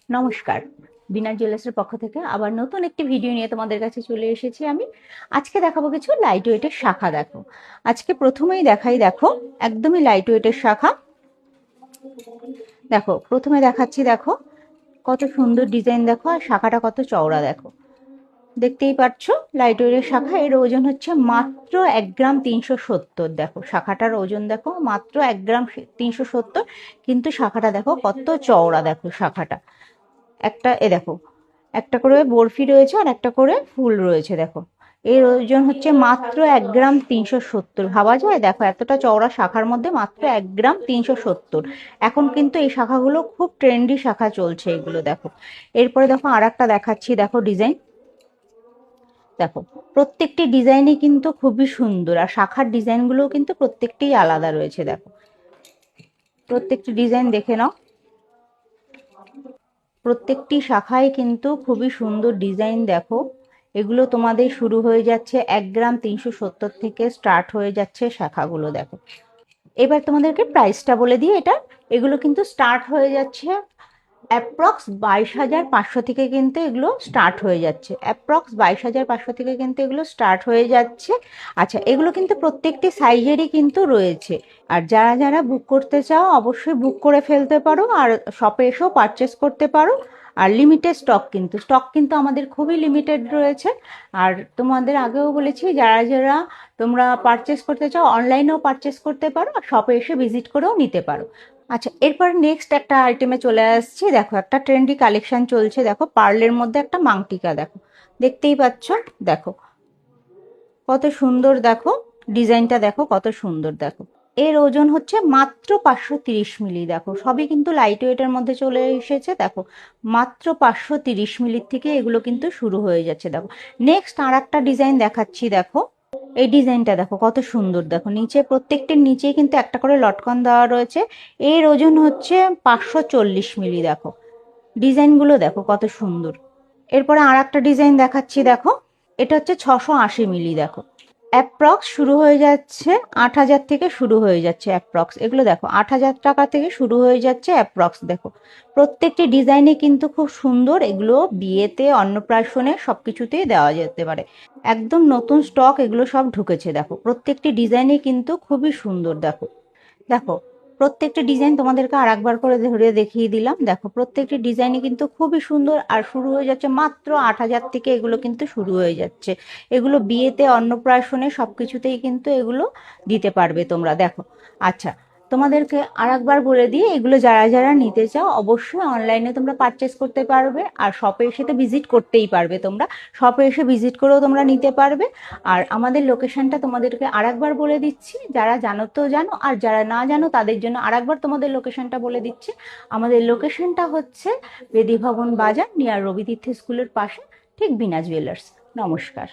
নমস্কার, বিনা জুয়েলার্সের পক্ষ থেকে আবার নতুন একটি ভিডিও নিয়ে তোমাদের কাছে চলে এসেছি আমি। আজকে দেখাবো কিছু লাইট ওয়েটের শাখা। দেখো, আজকে প্রথমেই দেখাই, দেখো একদমই লাইট ওয়েটের শাখা। দেখো প্রথমে দেখাচ্ছি, দেখো কত সুন্দর ডিজাইন, দেখো আর শাখাটা কত চওড়া। দেখো, দেখতেই পাচ্ছ লাইট ওয়েটের শাখা। এর ওজন হচ্ছে মাত্র 1 গ্রাম 370। দেখো শাখাটার ওজন দেখো মাত্র 1 গ্রাম 370, কিন্তু শাখাটা দেখো কত চওড়া। দেখো শাখাটা একটা, দেখো একটা করে বরফি রয়েছে আর একটা করে ফুল রয়েছে। দেখো এর ওজন হচ্ছে মাত্র 1 গ্রাম 370। ভাবা যায়? দেখো এতটা চওড়া শাখার মধ্যে মাত্র 1 গ্রাম 370। এখন কিন্তু এই শাখাগুলো খুব ট্রেন্ডি শাখা চলছে এগুলো। দেখো এরপরে দেখো আর একটা দেখাচ্ছি, দেখো ডিজাইন। দেখো প্রত্যেকটি ডিজাইনই কিন্তু খুবই সুন্দর, আর শাখার ডিজাইনগুলো কিন্তু প্রত্যেকটিই আলাদা রয়েছে। দেখো প্রত্যেকটি ডিজাইন দেখে নাও, প্রত্যেকটি শাখায় কিন্তু খুবই সুন্দর ডিজাইন। দেখো এগুলো তোমাদের শুরু হয়ে যাচ্ছে 1 গ্রাম 370 থেকে স্টার্ট হয়ে যাচ্ছে শাখাগুলো। দেখো এবার তোমাদেরকে প্রাইসটা বলে দিই। এগুলো কিন্তু স্টার্ট হয়ে যাচ্ছে অ্যাপ্রক্স 22,500 থেকে, কিন্তু এগুলো স্টার্ট হয়ে যাচ্ছে অ্যাপ্রক্স 22,500 থেকে, কিন্তু এগুলো স্টার্ট হয়ে যাচ্ছে। আচ্ছা, এগুলো কিন্তু প্রত্যেকটি সাইজেরই কিন্তু রয়েছে। আর যারা যারা বুক করতে চাও অবশ্যই বুক করে ফেলতে পারো, আর শপে এসেও পারচেস করতে পারো। আর লিমিটেড স্টক কিন্তু আমাদের খুবই লিমিটেড রয়েছে। আর তোমাদের আগেও বলেছি, যারা যারা তোমরা পারচেস করতে চাও অনলাইনেও পারচেস করতে পারো, আর শপে এসে ভিজিট করেও নিতে পারো। আচ্ছা, এরপর নেক্সট একটা আইটেমে চলে আসছি। দেখো একটা ট্রেন্ডি কালেকশন চলছে। দেখো পার্লের মধ্যে একটা মাংটিকা। দেখো দেখতেই পাচ্ছ, দেখো কত সুন্দর। দেখো ডিজাইনটা দেখো কত সুন্দর। দেখো এর ওজন হচ্ছে মাত্র 530 মিলি। দেখো সবই কিন্তু লাইট ওয়েটের মধ্যে চলে এসেছে। দেখো মাত্র 530 মিলির থেকে এগুলো কিন্তু শুরু হয়ে যাচ্ছে। দেখো নেক্সট আর একটা ডিজাইন দেখাচ্ছি। দেখো এই ডিজাইনটা দেখো কত সুন্দর। দেখো নিচে প্রত্যেকটির নিচে কিন্তু একটা করে লটকন দেওয়া রয়েছে। এর ওজন হচ্ছে 540 মিলি। দেখো ডিজাইনগুলো দেখো কত সুন্দর। এরপরে আর একটা ডিজাইন দেখাচ্ছি। দেখো এটা হচ্ছে 680 মিলি। দেখো অ্যাপ্রক্স শুরু হয়ে যাচ্ছে 8,000 থেকে, শুরু হয়ে যাচ্ছে অ্যাপ্রক্স। এগুলো দেখো 8,000 টাকা থেকে শুরু হয়ে যাচ্ছে অ্যাপ্রক্স। দেখো প্রত্যেকটি ডিজাইনে কিন্তু খুব সুন্দর। এগুলো বিয়েতে, অন্নপ্রাশনে সবকিছুতেই দেওয়া যেতে পারে। একদম নতুন স্টক এগুলো সব ঢুকেছে। দেখো প্রত্যেকটি ডিজাইনে কিন্তু খুবই সুন্দর। দেখো দেখো প্রত্যেকটি ডিজাইন তোমাদেরকে আর একবার করে ধরে দেখিয়ে দিলাম। দেখো প্রত্যেকটি ডিজাইনই কিন্তু খুবই সুন্দর, আর শুরু হয়ে যাচ্ছে মাত্র 8,000 থেকে। এগুলো কিন্তু শুরু হয়ে যাচ্ছে। এগুলো বিয়েতে, অন্নপ্রাশনে সবকিছুতেই কিন্তু এগুলো দিতে পারবে তোমরা। দেখো আচ্ছা, তোমাদেরকে আর একবার বলে দিই, এগুলো যারা যারা নিতে চাও অবশ্যই অনলাইনে তোমরা পারচেস করতে পারবে, আর শপে এসে তো ভিজিট করতেই পারবে। তোমরা শপে এসে ভিজিট করেও তোমরা নিতে পারবে। আর আমাদের লোকেশনটা তোমাদেরকে আর একবার বলে দিচ্ছি, যারা জানো তো জানো, আর যারা না জানো তাদের জন্য আর একবার তোমাদের লোকেশনটা বলে দিচ্ছি। আমাদের লোকেশনটা হচ্ছে বেদি ভবন বাজার, নিয়ার রবিতীর্থ স্কুলের পাশে, ঠিক বিনা জুয়েলার্স। নমস্কার।